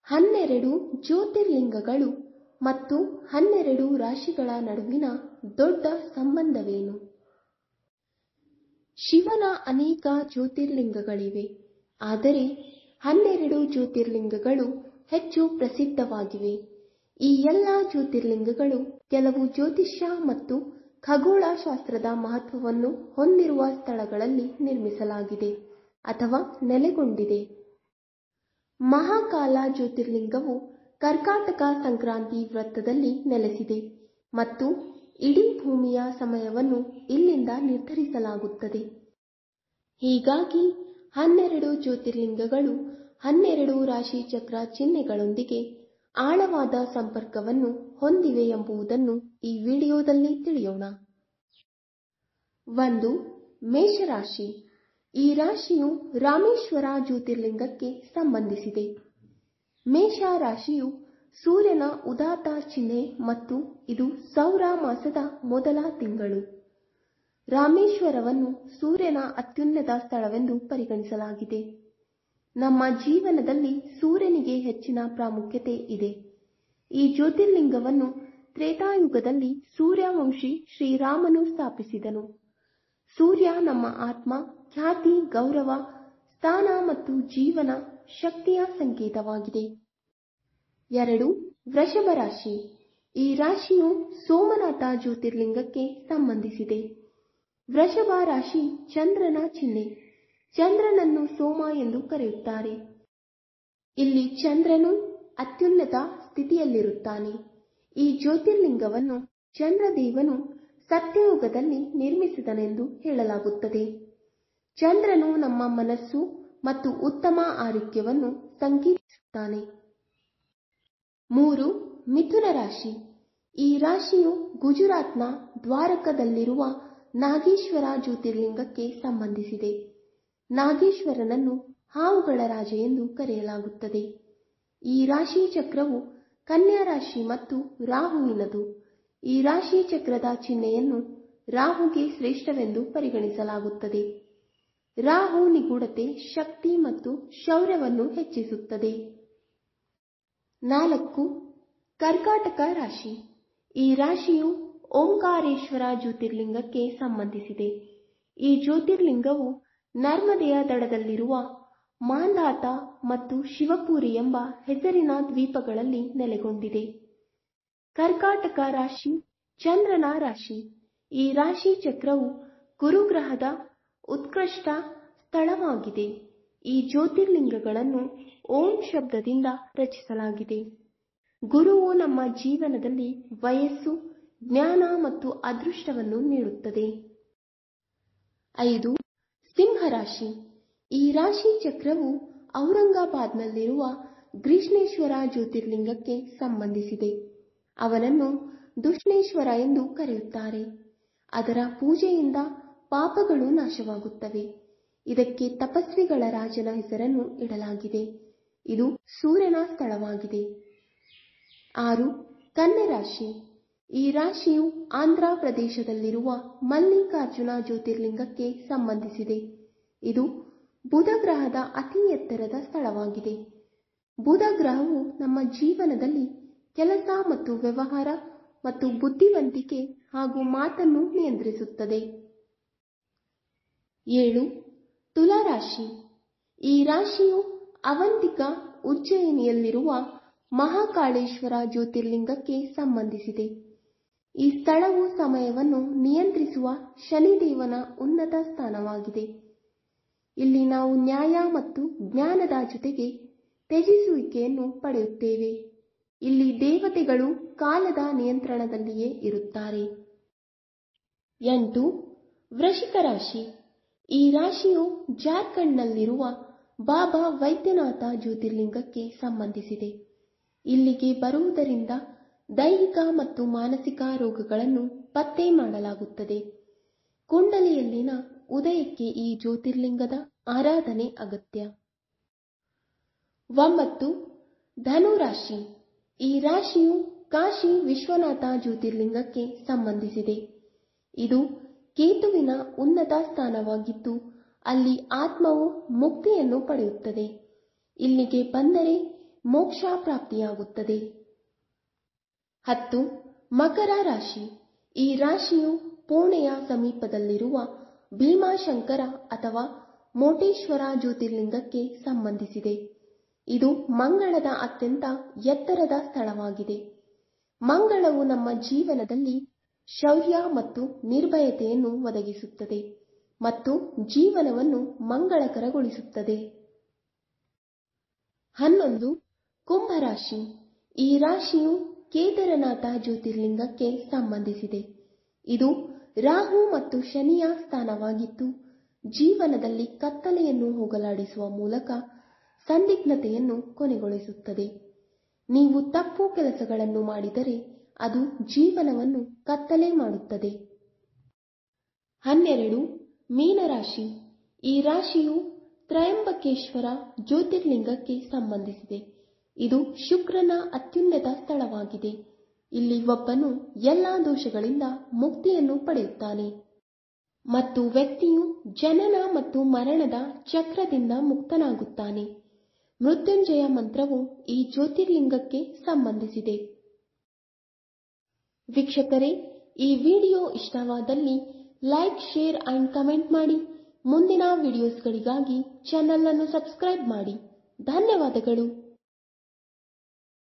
12 ಜ್ಯೋತಿರ್ಲಿಂಗಗಳು ಮತ್ತು 12 ರಾಶಿಗಳ ನಡುವಿನ ದೊಡ್ಡ ಸಂಬಂಧವೇನು? ಶಿವನ ಅನೇಕ ಜ್ಯೋತಿರ್ಲಿಂಗಗಳಿವೆ, ಆದರೆ 12 ಜ್ಯೋತಿರ್ಲಿಂಗಗಳು ಹೆಚ್ಚು ಪ್ರಸಿದ್ಧವಾಗಿವೆ. ಈ ಎಲ್ಲ ಜ್ಯೋತಿರ್ಲಿಂಗಗಳು ಕೆಲವು ಜ್ಯೋತಿಷ್ಯ ಮತ್ತು ಖಗೋಳಶಾಸ್ತ್ರದ ಮಹತ್ವವನ್ನು ಹೊಂದಿರುವ ಸ್ಥಳಗಳಲ್ಲಿ ನಿರ್ಮಿಸಲಾಗಿದೆ ಅಥವಾ ನೆಲೆಗೊಂಡಿದೆ. ಮಹಾಕಾಲ ಜ್ಯೋತಿರ್ಲಿಂಗವು ಕರ್ಕಾಟಕ ಸಂಕ್ರಾಂತಿ ವೃತ್ತದಲ್ಲಿ ನೆಲೆಸಿದೆ ಮತ್ತು ಇಡೀ ಭೂಮಿಯ ಸಮಯವನ್ನು ಇಲ್ಲಿಂದ ನಿರ್ಧರಿಸಲಾಗುತ್ತದೆ. ಹೀಗಾಗಿ 12 ಜ್ಯೋತಿರ್ಲಿಂಗಗಳು 12 ರಾಶಿ ಚಕ್ರ ಚಿಹ್ನೆಗಳೊಂದಿಗೆ ಆಳವಾದ ಸಂಪರ್ಕವನ್ನು ಹೊಂದಿವೆ ಎಂಬುದನ್ನು ಈ ವಿಡಿಯೋದಲ್ಲಿ ತಿಳಿಯೋಣ. 1. ಮೇಷರಾಶಿ. ಈ ರಾಶಿಯು ರಾಮೇಶ್ವರ ಜ್ಯೋತಿರ್ಲಿಂಗಕ್ಕೆ ಸಂಬಂಧಿಸಿದೆ. ಮೇಷ ರಾಶಿಯು ಸೂರ್ಯನ ಉದಾತ್ತ ಚಿಹ್ನೆ ಮತ್ತು ಇದು ಸೌರ ಮಾಸದ ಮೊದಲ ತಿಂಗಳು. ರಾಮೇಶ್ವರವನ್ನು ಸೂರ್ಯನ ಅತ್ಯುನ್ನತ ಸ್ಥಳವೆಂದು ಪರಿಗಣಿಸಲಾಗಿದೆ. ನಮ್ಮ ಜೀವನದಲ್ಲಿ ಸೂರ್ಯನಿಗೆ ಹೆಚ್ಚಿನ ಪ್ರಾಮುಖ್ಯತೆ ಇದೆ. ಈ ಜ್ಯೋತಿರ್ಲಿಂಗವನ್ನು ತ್ರೇತಾಯುಗದಲ್ಲಿ ಸೂರ್ಯವಂಶಿ ಶ್ರೀರಾಮನು ಸ್ಥಾಪಿಸಿದನು. ಸೂರ್ಯ ನಮ್ಮ ಆತ್ಮ, ಖ್ಯಾತಿ, ಗೌರವ, ಸ್ಥಾನ ಮತ್ತು ಜೀವನ ಶಕ್ತಿಯ ಸಂಕೇತವಾಗಿದೆ. 2. ವೃಷಭ ರಾಶಿ. ಈ ರಾಶಿಯು ಸೋಮನಾಥ ಜ್ಯೋತಿರ್ಲಿಂಗಕ್ಕೆ ಸಂಬಂಧಿಸಿದೆ. ವೃಷಭ ರಾಶಿ ಚಂದ್ರನ ಚಿಹ್ನೆ. ಚಂದ್ರನನ್ನು ಸೋಮ ಎಂದು ಕರೆಯುತ್ತಾರೆ. ಇಲ್ಲಿ ಚಂದ್ರನು ಅತ್ಯುನ್ನತ ಸ್ಥಿತಿಯಲ್ಲಿರುತ್ತಾನೆ. ಈ ಜ್ಯೋತಿರ್ಲಿಂಗವನ್ನು ಚಂದ್ರದೇವನು ಸತ್ಯಯುಗದಲ್ಲಿ ನಿರ್ಮಿಸಿದನೆಂದು ಹೇಳಲಾಗುತ್ತದೆ. ಚಂದ್ರನು ನಮ್ಮ ಮನಸ್ಸು ಮತ್ತು ಉತ್ತಮ ಆರೋಗ್ಯವನ್ನು ಸಂಕೇತಿಸುತ್ತಾನೆ. 3. ಮಿಥುನ ರಾಶಿ. ಈ ರಾಶಿಯು ಗುಜರಾತ್ನ ದ್ವಾರಕದಲ್ಲಿರುವ ನಾಗೇಶ್ವರ ಜ್ಯೋತಿರ್ಲಿಂಗಕ್ಕೆ ಸಂಬಂಧಿಸಿದೆ. ನಾಗೇಶ್ವರನನ್ನು ಹಾವುಗಳ ರಾಜ ಎಂದು ಕರೆಯಲಾಗುತ್ತದೆ. ಈ ರಾಶಿ ಚಕ್ರವು ಕನ್ಯಾ ರಾಶಿ ಮತ್ತು ರಾಹುವಿನದು. ಈ ರಾಶಿ ಚಕ್ರದ ಚಿಹ್ನೆಯನ್ನು ರಾಹುಗೆ ಶ್ರೇಷ್ಠವೆಂದು ಪರಿಗಣಿಸಲಾಗುತ್ತದೆ. ರಾಹು ನಿಗೂಢತೆ, ಶಕ್ತಿ ಮತ್ತು ಶೌರ್ಯವನ್ನು ಹೆಚ್ಚಿಸುತ್ತದೆ. 4. ಕರ್ಕಾಟಕ ರಾಶಿ. ಈ ರಾಶಿಯು ಓಂಕಾರೇಶ್ವರ ಜ್ಯೋತಿರ್ಲಿಂಗಕ್ಕೆ ಸಂಬಂಧಿಸಿದೆ. ಈ ಜ್ಯೋತಿರ್ಲಿಂಗವು ನರ್ಮದೆಯ ದಡದಲ್ಲಿರುವ ಮಾಂಧಾತ ಮತ್ತು ಶಿವಪುರಿ ಎಂಬ ಹೆಸರಿನ ದ್ವೀಪಗಳಲ್ಲಿ ನೆಲೆಗೊಂಡಿದೆ. ಕರ್ಕಾಟಕ ರಾಶಿ ಚಂದ್ರನ ರಾಶಿ. ಈ ರಾಶಿ ಚಕ್ರವು ಗುರುಗ್ರಹದ ಉತ್ಕೃಷ್ಟ ಸ್ಥಳವಾಗಿದೆ. ಈ ಜ್ಯೋತಿರ್ಲಿಂಗಗಳನ್ನು ಓಂ ಶಬ್ದದಿಂದ ರಚಿಸಲಾಗಿದೆ. ಗುರುವು ನಮ್ಮ ಜೀವನದಲ್ಲಿ ವಯಸ್ಸು, ಜ್ಞಾನ ಮತ್ತು ಅದೃಷ್ಟವನ್ನು ನೀಡುತ್ತದೆ. 5. ಸಿಂಹರಾಶಿ. ಈ ರಾಶಿ ಚಕ್ರವು ಔರಂಗಾಬಾದ್ನಲ್ಲಿರುವ ಗ್ರೀಷ್ಣೇಶ್ವರ ಜ್ಯೋತಿರ್ಲಿಂಗಕ್ಕೆ ಸಂಬಂಧಿಸಿದೆ. ಅವನನ್ನು ದುಷ್ಣೇಶ್ವರ ಎಂದು ಕರೆಯುತ್ತಾರೆ. ಅದರ ಪೂಜೆಯಿಂದ ಪಾಪಗಳು ನಾಶವಾಗುತ್ತವೆ. ಇದಕ್ಕೆ ತಪಸ್ವಿಗಳ ರಾಜನ ಹೆಸರನ್ನು ಇಡಲಾಗಿದೆ. ಇದು ಸೂರ್ಯನ ಸ್ಥಳವಾಗಿದೆ. 6. ಕನ್ಯಾ ರಾಶಿ. ಈ ರಾಶಿಯು ಆಂಧ್ರ ಪ್ರದೇಶದಲ್ಲಿರುವ ಮಲ್ಲಿಕಾರ್ಜುನ ಜ್ಯೋತಿರ್ಲಿಂಗಕ್ಕೆ ಸಂಬಂಧಿಸಿದೆ. ಇದು ಬುಧ ಗ್ರಹದ ಅತಿ ಎತ್ತರದ ಸ್ಥಳವಾಗಿದೆ. ಬುಧ ಗ್ರಹವು ನಮ್ಮ ಜೀವನದಲ್ಲಿ ಕೆಲಸ ಮತ್ತು ವ್ಯವಹಾರ ಮತ್ತು ಬುದ್ಧಿವಂತಿಕೆ ಹಾಗೂ ಮಾತನ್ನು ನಿಯಂತ್ರಿಸುತ್ತದೆ. 7. ತುಲಾ ರಾಶಿ. ಈ ರಾಶಿಯು ಅವಂತಿಕ ಉಜ್ಜಯಿನಿಯಲ್ಲಿರುವ ಮಹಾಕಾಳೇಶ್ವರ ಜ್ಯೋತಿರ್ಲಿಂಗಕ್ಕೆ ಸಂಬಂಧಿಸಿದೆ. ಈ ಸ್ಥಳವು ಸಮಯವನ್ನು ನಿಯಂತ್ರಿಸುವ ಶನಿದೇವನ ಉನ್ನತ ಸ್ಥಾನವಾಗಿದೆ. ಇಲ್ಲಿ ನಾವು ನ್ಯಾಯ ಮತ್ತು ಜ್ಞಾನದ ಜೊತೆಗೆ ತ್ಯಜಿಸುವಿಕೆಯನ್ನು ಪಡೆಯುತ್ತೇವೆ. ಇಲ್ಲಿ ದೇವತೆಗಳು ಕಾಲದ ನಿಯಂತ್ರಣದಲ್ಲಿಯೇ ಇರುತ್ತಾರೆ. 8. ವೃಶ್ಚಿಕ ರಾಶಿ. ಈ ರಾಶಿಯು ಜಾರ್ಖಂಡ್ನಲ್ಲಿರುವ ಬಾಬಾ ವೈದ್ಯನಾಥ ಜ್ಯೋತಿರ್ಲಿಂಗಕ್ಕೆ ಸಂಬಂಧಿಸಿದೆ. ಇಲ್ಲಿಗೆ ಬರುವುದರಿಂದ ದೈಹಿಕ ಮತ್ತು ಮಾನಸಿಕ ರೋಗಗಳನ್ನು ಪತ್ತೆ ಮಾಡಲಾಗುತ್ತದೆ. ಕುಂಡಲಿಯಲ್ಲಿನ ಉದಯಕ್ಕೆ ಈ ಜ್ಯೋತಿರ್ಲಿಂಗದ ಆರಾಧನೆ ಅಗತ್ಯ. 9. ಧನು ರಾಶಿ. ಈ ರಾಶಿಯು ಕಾಶಿ ವಿಶ್ವನಾಥ ಜ್ಯೋತಿರ್ಲಿಂಗಕ್ಕೆ ಸಂಬಂಧಿಸಿದೆ. ಇದು ಕೇತುವಿನ ಉನ್ನತ ಸ್ಥಾನವಾಗಿದ್ದು ಅಲ್ಲಿ ಆತ್ಮವು ಮುಕ್ತಿಯನ್ನು ಪಡೆಯುತ್ತದೆ. ಇಲ್ಲಿಗೆ ಬಂದರೆ ಮೋಕ್ಷ ಪ್ರಾಪ್ತಿಯಾಗುತ್ತದೆ. 10. ಮಕರ ರಾಶಿ. ಈ ರಾಶಿಯು ಪುಣೆಯ ಸಮೀಪದಲ್ಲಿರುವ ಭೀಮಾಶಂಕರ ಅಥವಾ ಮೋಟೇಶ್ವರ ಜ್ಯೋತಿರ್ಲಿಂಗಕ್ಕೆ ಸಂಬಂಧಿಸಿದೆ. ಇದು ಮಂಗಳದ ಅತ್ಯಂತ ಎತ್ತರದ ಸ್ಥಳವಾಗಿದೆ. ಮಂಗಳವು ನಮ್ಮ ಜೀವನದಲ್ಲಿ ಶೌರ್ಯ ಮತ್ತು ನಿರ್ಭಯತೆಯನ್ನು ಒದಗಿಸುತ್ತದೆ ಮತ್ತು ಜೀವನವನ್ನು ಮಂಗಳಕರಗೊಳಿಸುತ್ತದೆ. 11. ಕುಂಭರಾಶಿ. ಈ ರಾಶಿಯು ಕೇದಾರನಾಥ ಜ್ಯೋತಿರ್ಲಿಂಗಕ್ಕೆ ಸಂಬಂಧಿಸಿದೆ. ಇದು ರಾಹು ಮತ್ತು ಶನಿಯ ಸ್ಥಾನವಾಗಿದ್ದು, ಜೀವನದಲ್ಲಿ ಕತ್ತಲೆಯನ್ನು ಹೋಗಲಾಡಿಸುವ ಮೂಲಕ ಸಂದಿಗ್ಧತೆಯನ್ನು ಕೊನೆಗೊಳಿಸುತ್ತದೆ. ನೀವು ತಪ್ಪು ಕೆಲಸಗಳನ್ನು ಮಾಡಿದರೆ ಅದು ಜೀವನವನ್ನು ಕತ್ತಲೆ ಮಾಡುತ್ತದೆ. 12. ಮೀನರಾಶಿ. ಈ ರಾಶಿಯು ತ್ರಯಂಬಕೇಶ್ವರ ಜ್ಯೋತಿರ್ಲಿಂಗಕ್ಕೆ ಸಂಬಂಧಿಸಿದೆ. ಇದು ಶುಕ್ರನ ಅತ್ಯುನ್ನತ ಸ್ಥಳವಾಗಿದೆ. ಇಲ್ಲಿ ಒಬ್ಬನು ಎಲ್ಲಾ ದೋಷಗಳಿಂದ ಮುಕ್ತಿಯನ್ನು ಪಡೆಯುತ್ತಾನೆ ಮತ್ತು ವ್ಯಕ್ತಿಯು ಜನನ ಮತ್ತು ಮರಣದ ಚಕ್ರದಿಂದ ಮುಕ್ತನಾಗುತ್ತಾನೆ. ಮೃತ್ಯುಂಜಯ ಮಂತ್ರವು ಈ ಜ್ಯೋತಿರ್ಲಿಂಗಕ್ಕೆ ಸಂಬಂಧಿಸಿದೆ. ವೀಕ್ಷಕರೇ, ಈ ವಿಡಿಯೋ ಇಷ್ಟವಾದಲ್ಲಿ ಲೈಕ್, ಶೇರ್ ಅಂಡ್ ಕಮೆಂಟ್ ಮಾಡಿ. ಮುಂದಿನ ವಿಡಿಯೋಸ್ಗಳಿಗಾಗಿ ಚಾನೆಲ್ ಅನ್ನು ಸಬ್ಸ್ಕ್ರೈಬ್ ಮಾಡಿ. ಧನ್ಯವಾದಗಳು.